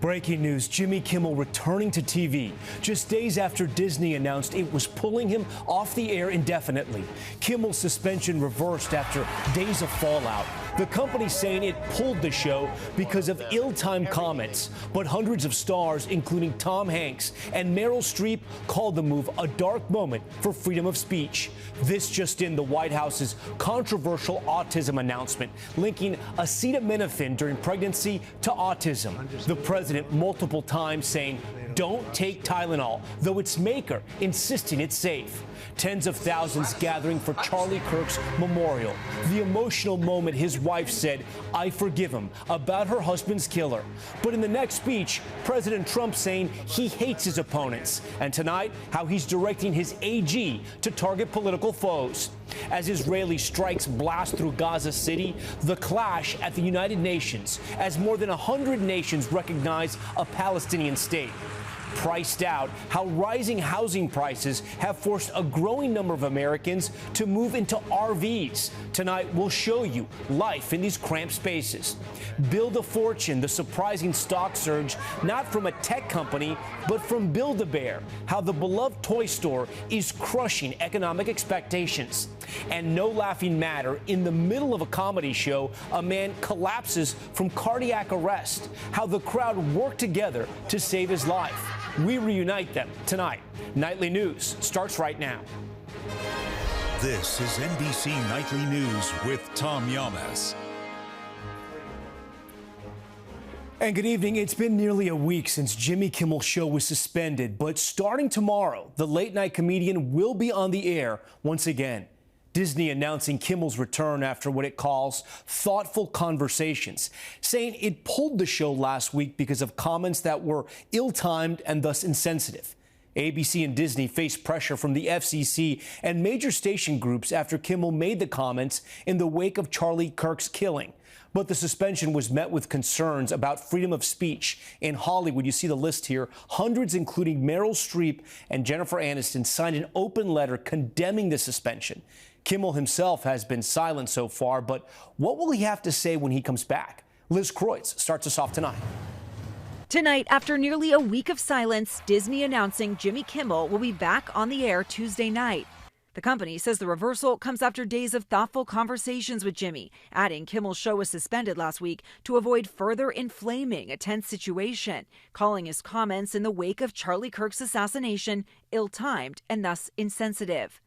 Breaking news, Jimmy Kimmel returning to TV just days after Disney announced it was pulling him off the air indefinitely. Kimmel's suspension reversed after days of fallout. The company saying it pulled the show because of ill-timed comments. But hundreds of stars, including Tom Hanks and Meryl Streep, called the move a dark moment for freedom of speech. This just in, the White House's controversial autism announcement linking acetaminophen during pregnancy to autism. The president multiple times saying, "Don't take Tylenol," though its maker insisting it's safe. Tens of thousands gathering for Charlie Kirk's memorial. The emotional moment his wife said, "I forgive him," about her husband's killer. But in the next speech, President Trump saying he hates his opponents. And tonight, how he's directing his AG to target political foes. As Israeli strikes blast through Gaza City, the clash at the United Nations as more than 100 nations recognize a Palestinian state. Priced out, how rising housing prices have forced a growing number of Americans to move into RVs. Tonight, we'll show you life in these cramped spaces. Build a Fortune, the surprising stock surge, not from a tech company, but from Build-A-Bear, how the beloved toy store is crushing economic expectations. And no laughing matter, in the middle of a comedy show, a man collapses from cardiac arrest, how the crowd worked together to save his life. We reunite them tonight. Nightly News starts right now. This is NBC Nightly News with Tom Yamas. And good evening. It's been nearly a week since Jimmy Kimmel's show was suspended, but starting tomorrow, the late-night comedian will be on the air once again. Disney announcing Kimmel's return after what it calls thoughtful conversations, saying it pulled the show last week because of comments that were ill-timed and thus insensitive. ABC and Disney faced pressure from the FCC and major station groups after Kimmel made the comments in the wake of Charlie Kirk's killing. But the suspension was met with concerns about freedom of speech. In Hollywood, you see the list here, hundreds, including Meryl Streep and Jennifer Aniston, signed an open letter condemning the suspension. Kimmel himself has been silent so far, but what will he have to say when he comes back? Liz Kreutz starts us off tonight. Tonight, after nearly a week of silence, Disney announcing Jimmy Kimmel will be back on the air Tuesday night. The company says the reversal comes after days of thoughtful conversations with Jimmy, adding Kimmel's show was suspended last week to avoid further inflaming a tense situation, calling his comments in the wake of Charlie Kirk's assassination ill-timed and thus insensitive.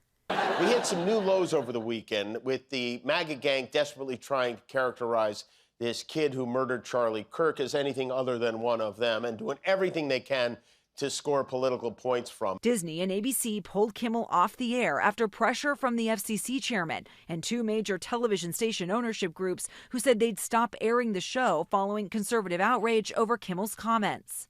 We hit some new lows over the weekend with the MAGA gang desperately trying to characterize this kid who murdered Charlie Kirk as anything other than one of them and doing everything they can to score political points from. Disney and ABC pulled Kimmel off the air after pressure from the FCC chairman and two major television station ownership groups who said they'd stop airing the show following conservative outrage over Kimmel's comments.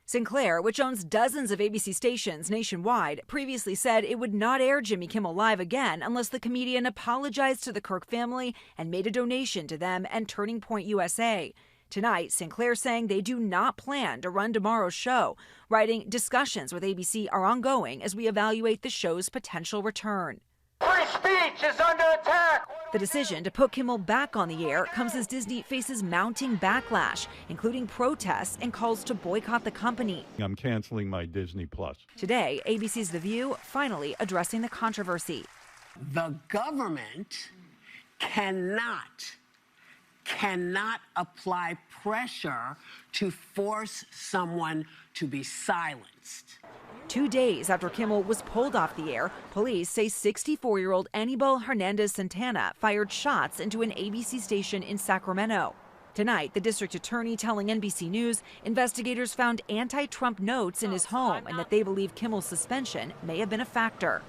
Sinclair, which owns dozens of ABC stations nationwide, previously said it would not air Jimmy Kimmel Live again unless the comedian apologized to the Kirk family and made a donation to them and Turning Point USA. Tonight, Sinclair saying they do not plan to run tomorrow's show, writing, "Discussions with ABC are ongoing as we evaluate the show's potential return." Free speech is under attack! The decision to put Kimmel back on the air comes as Disney faces mounting backlash, including protests and calls to boycott the company. I'm canceling my Disney Plus. Today, ABC's The View finally addressing the controversy. The government cannot apply pressure to force someone to be silenced. 2 days after Kimmel was pulled off the air, police say 64-year-old Anibal Hernandez-Santana fired shots into an ABC station in Sacramento. Tonight, the district attorney telling NBC News investigators found anti-Trump notes in his home and that they believe Kimmel's suspension may have been a factor.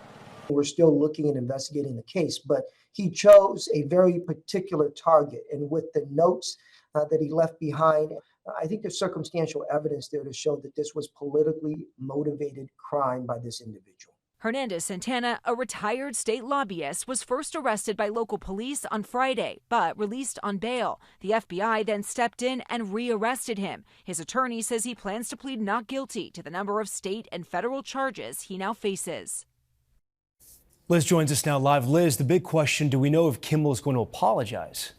We're still looking and investigating the case, but he chose a very particular target. And with the notes that he left behind, I think there's circumstantial evidence there to show that this was politically motivated crime by this individual. Hernandez-Santana, a retired state lobbyist, was first arrested by local police on Friday, but released on bail. The FBI then stepped in and re-arrested him. His attorney says he plans to plead not guilty to the number of state and federal charges he now faces. Liz joins us now live. Liz, the big question, do we know if Kimmel is going to apologize?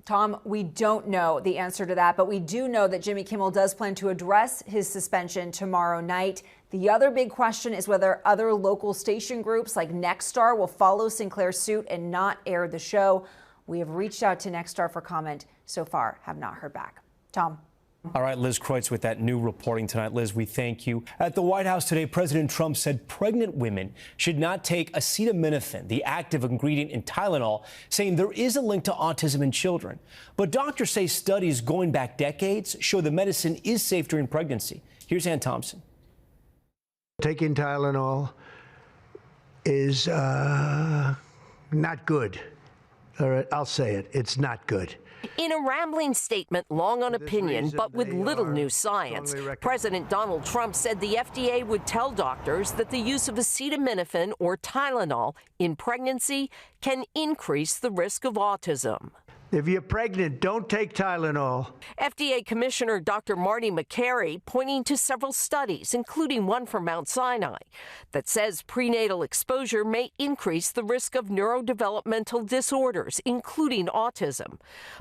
Tom, we don't know the answer to that, but we do know that Jimmy Kimmel does plan to address his suspension tomorrow night. The other big question is whether other local station groups like Nexstar will follow Sinclair's suit and not air the show. We have reached out to Nexstar for comment. So far, have not heard back. Tom. All right, Liz Kreutz with that new reporting tonight. Liz, we thank you. At the White House today, President Trump said pregnant women should not take acetaminophen, the active ingredient in Tylenol, saying there is a link to autism in children. But doctors say studies going back decades show the medicine is safe during pregnancy. Here's Ann Thompson. Taking Tylenol is not good. All right, I'll say it. It's not good. In a rambling statement, long on opinion, but with little new science, President Donald Trump said the FDA would tell doctors that the use of acetaminophen or Tylenol in pregnancy can increase the risk of autism. If you're pregnant, don't take Tylenol. FDA Commissioner Dr. Marty Makary pointing to several studies, including one from Mount Sinai, that says prenatal exposure may increase the risk of neurodevelopmental disorders, including autism,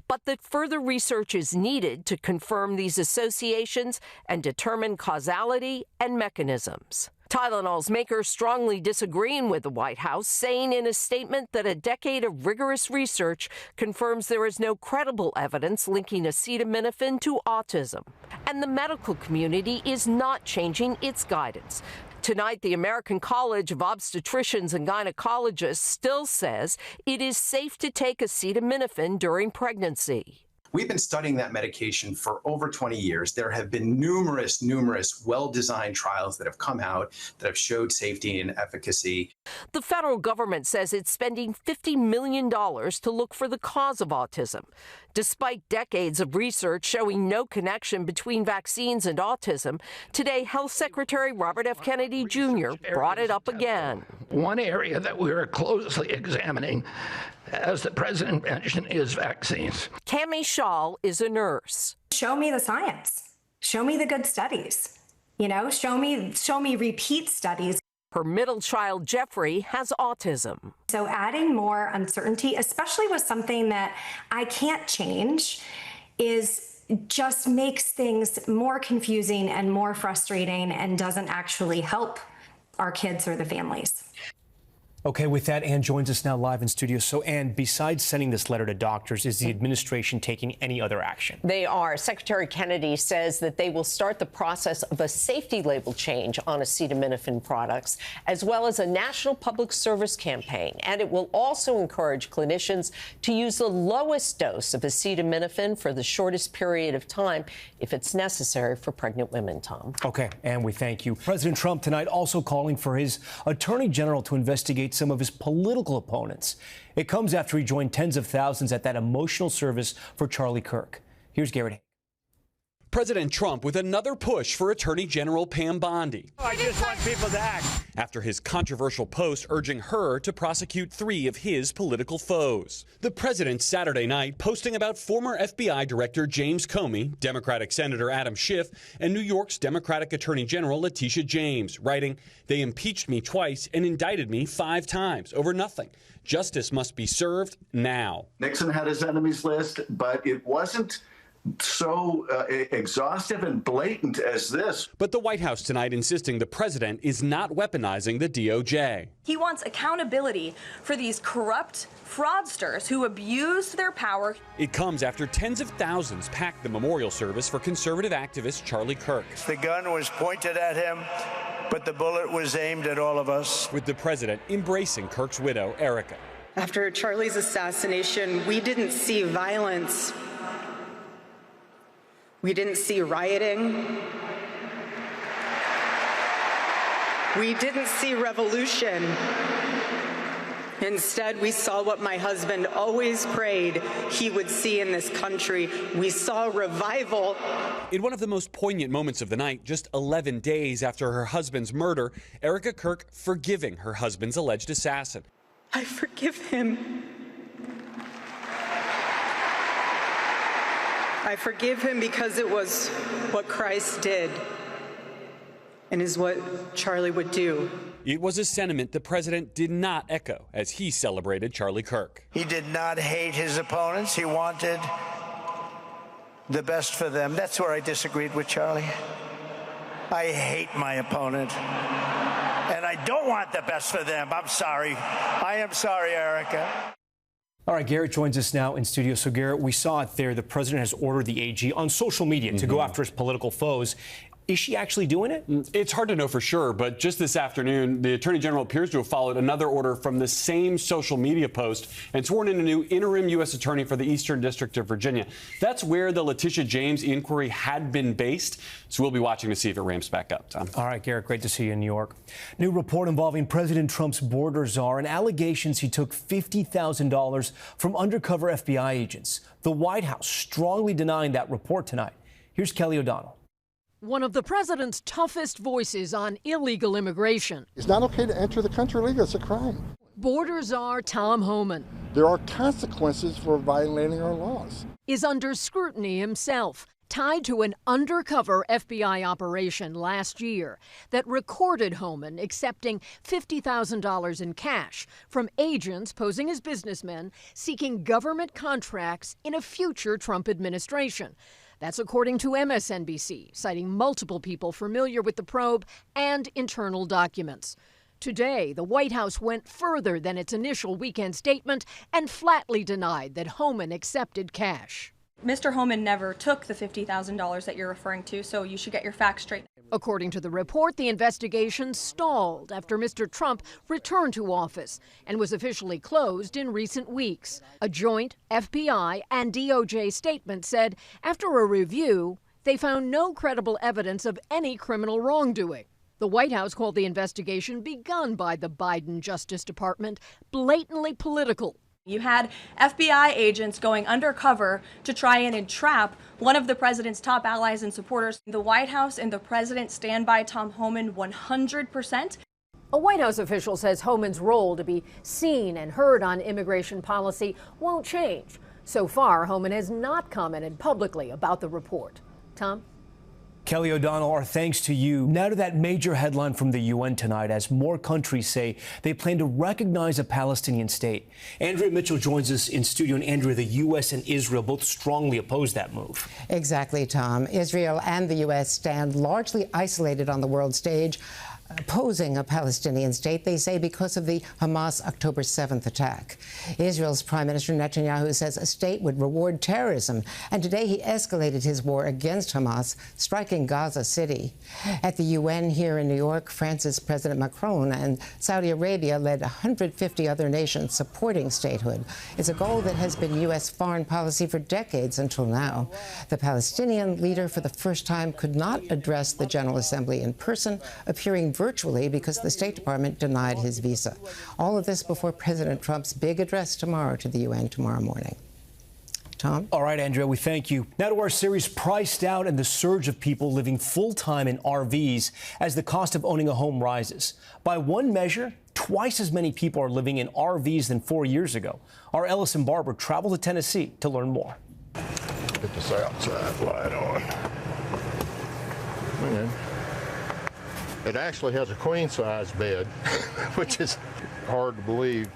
but that further research is needed to confirm these associations and determine causality and mechanisms. Tylenol's maker strongly disagreeing with the White House, saying in a statement that a decade of rigorous research confirms there is no credible evidence linking acetaminophen to autism. And the medical community is not changing its guidance. Tonight, the American College of Obstetricians and Gynecologists still says it is safe to take acetaminophen during pregnancy. We've been studying that medication for over 20 years. There have been numerous well-designed trials that have come out that have showed safety and efficacy. The federal government says it's spending $50 million to look for the cause of autism. Despite decades of research showing no connection between vaccines and autism, today Health Secretary Robert F. Kennedy Jr. brought it up again. One area that we are closely examining, as the president mentioned, is vaccines. Cami Shaw is a nurse. Show me the science. Show me the good studies. You know, show me repeat studies. Her middle child, Jeffrey, has autism. So adding more uncertainty, especially with something that I can't change, just makes things more confusing and more frustrating and doesn't actually help our kids or the families. Okay, with that, Ann joins us now live in studio. So, Ann, besides sending this letter to doctors, is the administration taking any other action? They are. Secretary Kennedy says that they will start the process of a safety label change on acetaminophen products, as well as a national public service campaign. And it will also encourage clinicians to use the lowest dose of acetaminophen for the shortest period of time if it's necessary for pregnant women, Tom. Okay, and we thank you. President Trump tonight also calling for his attorney general to investigate some of his political opponents. It comes after he joined tens of thousands at that emotional service for Charlie Kirk. Here's Garrett. President Trump with another push for Attorney General Pam Bondi. I just want people to act. After his controversial post urging her to prosecute 3 of his political foes. The president Saturday night posting about former FBI Director James Comey, Democratic Senator Adam Schiff, and New York's Democratic Attorney General Letitia James, writing, "They impeached me twice and indicted me 5 times over nothing. Justice must be served now." Nixon had his enemies list, but it wasn't so exhaustive and blatant as this. But the White House tonight insisting the president is not weaponizing the DOJ. He wants accountability for these corrupt fraudsters who abuse their power. It comes after tens of thousands packed the memorial service for conservative activist Charlie Kirk. The gun was pointed at him, but the bullet was aimed at all of us. With the president embracing Kirk's widow, Erica. After Charlie's assassination, we didn't see violence. We didn't see rioting. We didn't see revolution. Instead, we saw what my husband always prayed he would see in this country. We saw revival. In one of the most poignant moments of the night, just 11 days after her husband's murder, Erica Kirk forgiving her husband's alleged assassin. I forgive him. I forgive him because it was what Christ did and is what Charlie would do. It was a sentiment the president did not echo as he celebrated Charlie Kirk. He did not hate his opponents. He wanted the best for them. That's where I disagreed with Charlie. I hate my opponent, and I don't want the best for them. I'm sorry. I am sorry, Erica. All right, Garrett joins us now in studio. So, Garrett, we saw it there. The president has ordered the AG on social media to go after his political foes. Is she actually doing it? It's hard to know for sure, but just this afternoon, the Attorney General appears to have followed another order from the same social media post and sworn in a new interim U.S. attorney for the Eastern District of Virginia. That's where the Letitia James inquiry had been based, so we'll be watching to see if it ramps back up, Tom. All right, Garrett, great to see you in New York. New report involving President Trump's border czar and allegations he took $50,000 from undercover FBI agents. The White House strongly denying that report tonight. Here's Kelly O'Donnell. One of the president's toughest voices on illegal immigration. It's not okay to enter the country illegally. It's a crime. Border czar Tom Homan. There are consequences for violating our laws. Is under scrutiny himself, tied to an undercover FBI operation last year that recorded Homan accepting $50,000 in cash from agents posing as businessmen seeking government contracts in a future Trump administration. That's according to MSNBC, citing multiple people familiar with the probe and internal documents. Today, the White House went further than its initial weekend statement and flatly denied that Homan accepted cash. Mr. Homan never took the $50,000 that you're referring to, so you should get your facts straight. According to the report, the investigation stalled after Mr. Trump returned to office and was officially closed in recent weeks. A joint FBI and DOJ statement said after a review, they found no credible evidence of any criminal wrongdoing. The White House called the investigation begun by the Biden Justice Department blatantly political. You had FBI agents going undercover to try and entrap one of the president's top allies and supporters. The White House and the president stand by Tom Homan 100%. A White House official says Homan's role to be seen and heard on immigration policy won't change. So far, Homan has not commented publicly about the report. Tom? Kelly O'Donnell, our thanks to you. Now to that major headline from the UN tonight as more countries say they plan to recognize a Palestinian state. Andrea Mitchell joins us in studio. And Andrea, the U.S. and Israel both strongly oppose that move. Exactly, Tom. Israel and the U.S. stand largely isolated on the world stage, opposing a Palestinian state, they say, because of the Hamas October 7th attack. Israel's Prime Minister Netanyahu says a state would reward terrorism, and today he escalated his war against Hamas, striking Gaza City. At the UN here in New York, France's President Macron and Saudi Arabia led 150 other nations supporting statehood. It's a goal that has been U.S. foreign policy for decades until now. The Palestinian leader, for the first time, could not address the General Assembly in person, appearing virtually because the State Department denied his visa. All of this before President Trump's big address tomorrow to the UN tomorrow morning. Tom? All right, Andrea, we thank you. Now to our series, Priced Out and the surge of people living full-time in RVs as the cost of owning a home rises. By one measure, twice as many people are living in RVs than 4 years ago. Our Ellison Barber traveled to Tennessee to learn more. Get this outside light on. Man. It actually has a queen-size bed, which is hard to believe.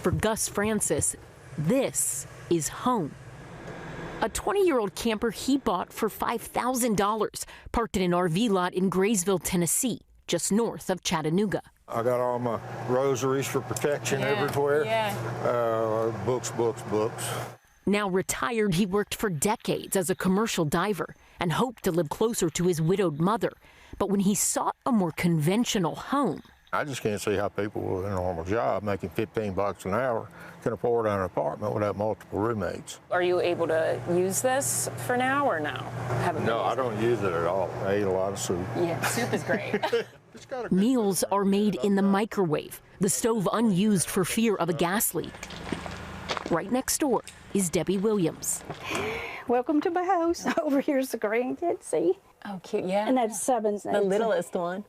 For Gus Francis, this is home. A 20-year-old camper he bought for $5,000, parked in an RV lot in Graysville, Tennessee, just north of Chattanooga. I got all my rosaries for protection everywhere. Books. Now retired, he worked for decades as a commercial diver and hoped to live closer to his widowed mother. But when he sought a more conventional home, I just can't see how people with a normal job making $15 an hour can afford an apartment without multiple roommates. Are you able to use this for now or no? No, I don't use it at all. I eat a lot of soup. Yeah, soup is great. meals are made in the microwave, the stove unused for fear of a gas leak. Right next door is Debbie Williams. Welcome to my house. Over here's the grandkids, see? Oh, cute, yeah. And that's Seven's name. The littlest one.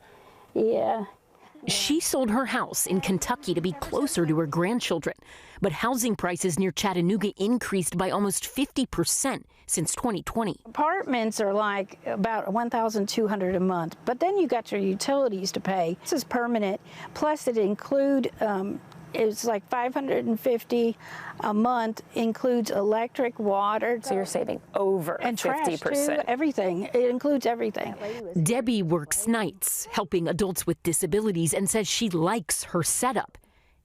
Yeah. She sold her house in Kentucky to be closer to her grandchildren. But housing prices near Chattanooga increased by almost 50% since 2020. Apartments are like about $1,200 a month, but then you got your utilities to pay. This is permanent. Plus it include it's like $550 a month, includes electric, water. So you're saving over and 50%. Trash too, everything. It includes everything. Debbie works nights, helping adults with disabilities, and says she likes her setup,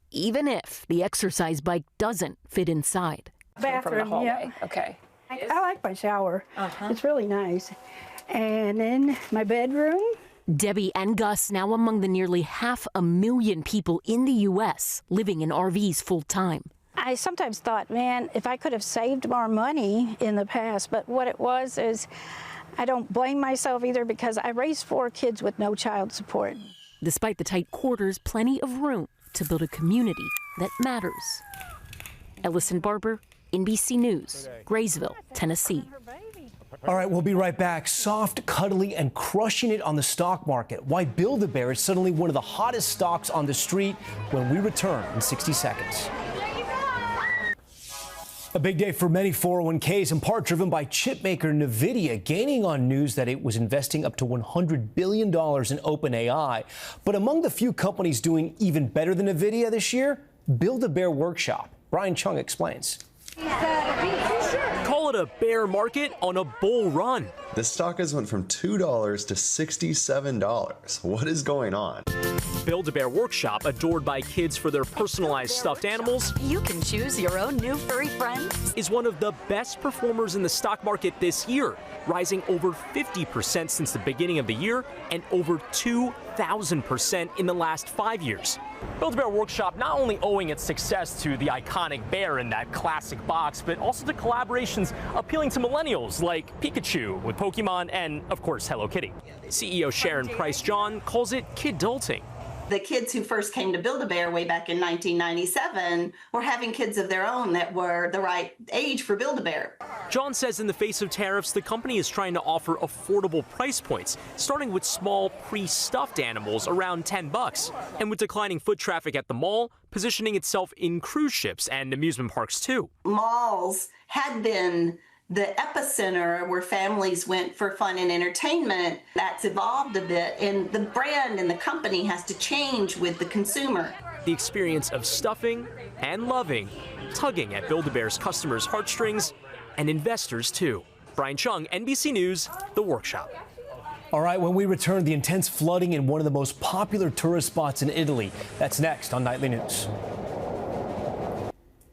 even if the exercise bike doesn't fit inside. Bathroom, yeah. Okay. I like my shower. It's really nice. And then my bedroom. Debbie and Gus now among the nearly 500,000 people in the U.S. living in RVs full-time. I sometimes thought, man, if I could have saved more money in the past, but what it was is I don't blame myself either because I raised 4 kids with no child support. Despite the tight quarters, plenty of room to build a community that matters. Ellison Barber, NBC News, Graysville, Tennessee. All right, we'll be right back. Soft, cuddly, and crushing it on the stock market. Why Build-A-Bear is suddenly one of the hottest stocks on the street when we return in 60 seconds. A big day for many 401ks, in part driven by chipmaker NVIDIA gaining on news that it was investing up to $100 billion in OpenAI. But among the few companies doing even better than NVIDIA this year, Build-A-Bear Workshop. Brian Chung explains. Call it a bear market on a bull run. The stock has went from $2 to $67. What is going on? Build-A-Bear Workshop, adored by kids for their personalized stuffed animals. You can choose your own new furry friend. Is one of the best performers in the stock market this year, rising over 50% since the beginning of the year and over 2,000% in the last 5 years. Build-A-Bear Workshop not only owing its success to the iconic bear in that classic box, but also to collaborations appealing to millennials like Pikachu with Pokemon and, of course, Hello Kitty. CEO Sharon Price John calls it kidulting. The kids who first came to Build-A-Bear way back in 1997 were having kids of their own that were the right age for Build-A-Bear. John says in the face of tariffs, the company is trying to offer affordable price points, starting with small pre-stuffed animals around $10. And with declining foot traffic at the mall, positioning itself in cruise ships and amusement parks too. Malls had been the epicenter where families went for fun and entertainment. That's evolved a bit, and the brand and the company has to change with the consumer. The experience of stuffing and loving, tugging at Build-A-Bear's customers' heartstrings and investors too. Brian Chung, NBC News, The Workshop. All right, when we return, the intense flooding in one of the most popular tourist spots in Italy. That's next on Nightly News.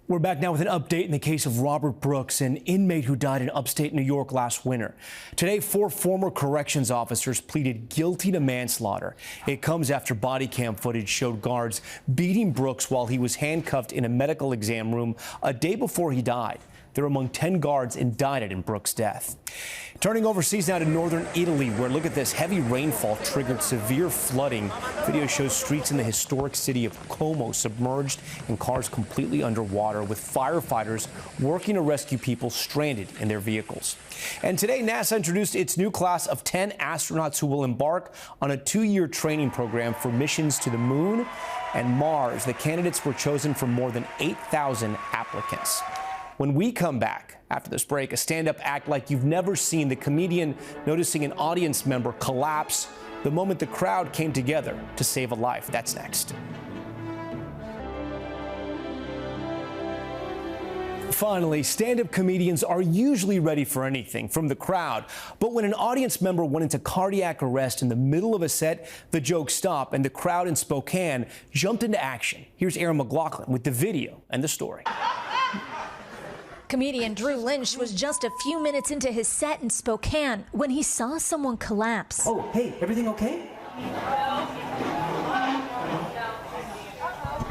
We're back now with an update in the case of Robert Brooks, an inmate who died in upstate New York last winter. Today, 4 former corrections officers pleaded guilty to manslaughter. It comes after body cam footage showed guards beating Brooks while he was handcuffed in a medical exam room a day before he died. They're among 10 guards indicted in Brooks' death. Turning overseas now to northern Italy, where, look at this, heavy rainfall triggered severe flooding. Video shows streets in the historic city of Como submerged and cars completely underwater, with firefighters working to rescue people stranded in their vehicles. And today, NASA introduced its new class of 10 astronauts who will embark on a 2-year training program for missions to the moon and Mars. The candidates were chosen from more than 8,000 applicants. When we come back after this break, a stand-up act like you've never seen, the comedian noticing an audience member collapse the moment the crowd came together to save a life. That's next. Finally, stand-up comedians are usually ready for anything from the crowd. But when an audience member went into cardiac arrest in the middle of a set, the joke stopped and the crowd in Spokane jumped into action. Here's Aaron McLaughlin with the video and the story. Comedian Drew Lynch was just a few minutes into his set in Spokane when he saw someone collapse. Oh, hey, everything okay?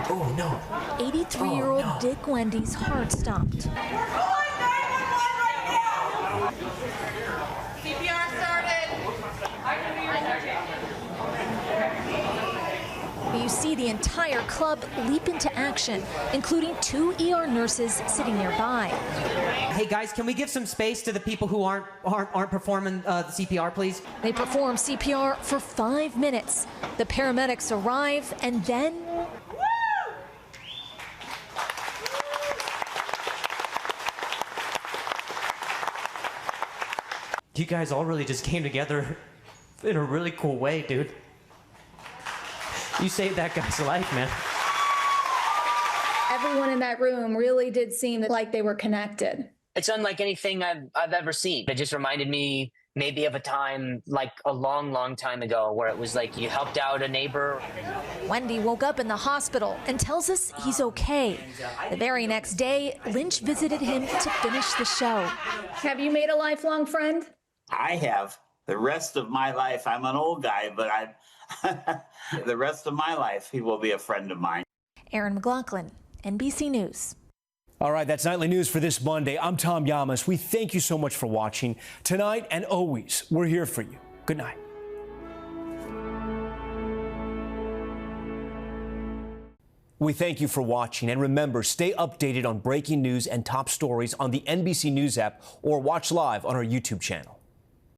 Oh, no. 83-year-old Dick Wendy's heart stopped. CPR started. You see see the entire club leap into action, including 2 ER nurses sitting nearby. Hey guys, can we give some space to the people who aren't performing the CPR, please? They perform CPR for 5 minutes. The paramedics arrive and then... You guys all really just came together in a really cool way, dude. You saved that guy's life, man. Everyone in that room really did seem like they were connected. It's unlike anything I've ever seen. It just reminded me maybe of a time like a long, long time ago where it was like you helped out a neighbor. Wendy woke up in the hospital and tells us he's okay. The very next day, Lynch visited him to finish the show. Have you made a lifelong friend? I have. The rest of my life, I'm an old guy, but the rest of my life, he will be a friend of mine. Aaron McLaughlin, NBC News. All right, that's Nightly News for this Monday. I'm Tom Yamas. We thank you so much for watching. Tonight and always, we're here for you. Good night. We thank you for watching, and remember, stay updated on breaking news and top stories on the NBC News app or watch live on our YouTube channel.